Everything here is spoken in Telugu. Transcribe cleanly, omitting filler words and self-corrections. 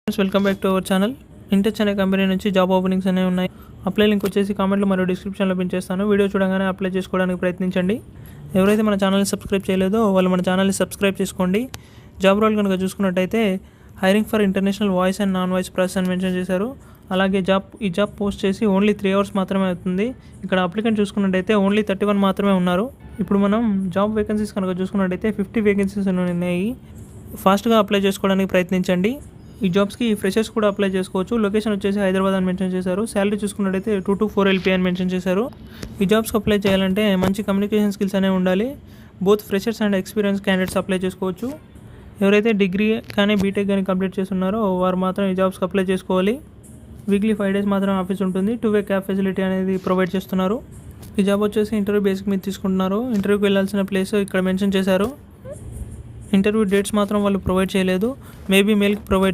Welcome back to our channel. Intech అనే కంపెనీ నుంచి జాబ్ ఓపెనింగ్స్ అనేవి ఉన్నాయి. అప్లై లింక్ వచ్చేసి కామెంట్లో మరియు డిస్క్రిప్షన్లో పిన్ చేస్తాను. వీడియో చూడగానే అప్లై చేసుకోవడానికి ప్రయత్నించండి. ఎవరైతే మన ఛానల్ని సబ్స్క్రైబ్ చేయలేదో వాళ్ళు మన ఛానల్ని సబ్స్క్రైబ్ చేసుకోండి. జాబ్ రోల్ కనుక చూసుకున్నట్టయితే hiring for international voice and non voice process అని మెన్షన్ చేశారు. అలాగే ఈ జాబ్ పోస్ట్ చేసి ఓన్లీ 3 hours మాత్రమే అవుతుంది. ఇక్కడ అప్లికెంట్ చూసుకున్నట్టయితే ఓన్లీ 31 మాత్రమే ఉన్నారు. ఇప్పుడు మనం జాబ్ వేకెన్సీస్ కనుక చూసుకున్నట్టయితే 50 వేకెన్సీస్ ఉన్నాయి. ఫాస్ట్గా అప్లై చేసుకోవడానికి ప్రయత్నించండి. ఈ జాబ్స్కి ఫ్రెషర్స్ కూడా అప్లై చేసుకోవచ్చు. లొకేషన్ వచ్చేసి హైదరాబాద్ అని మెన్షన్ చేశారు. శాలరీ చూసుకున్నట్టయితే 2 to 4 LP అని మెన్షన్ చేశారు. ఈ జాబ్స్కి అప్లై చేయాలంటే మంచి కమ్యూనికేషన్ స్కిల్స్ అనేవి ఉండాలి. Both freshers and experience candidates apply చేసుకోవచ్చు. ఎవరైతే డిగ్రీ కానీ బీటెక్ కానీ కంప్లీట్ చేస్తున్నారో వారు మాత్రం ఈ జాబ్స్కి అప్లై చేసుకోవాలి. వీక్లీ 5 days మాత్రం ఆఫీస్ ఉంటుంది. 2-way క్యాబ్ ఫెసిలిటీ అనేది ప్రొవైడ్ చేస్తున్నారు. ఈ జాబ్ వచ్చేసి ఇంటర్వ్యూ బేసిక్ మీద తీసుకుంటున్నారు. ఇంటర్వ్యూకి వెళ్ళాల్సిన ప్లేస్ ఇక్కడ మెన్షన్ చేశారు. ఇంటర్వ్యూ డేట్స్ మాత్రం వాళ్ళు ప్రొవైడ్ చేయలేదు. మేబీ మెయిల్కి ప్రొవైడ్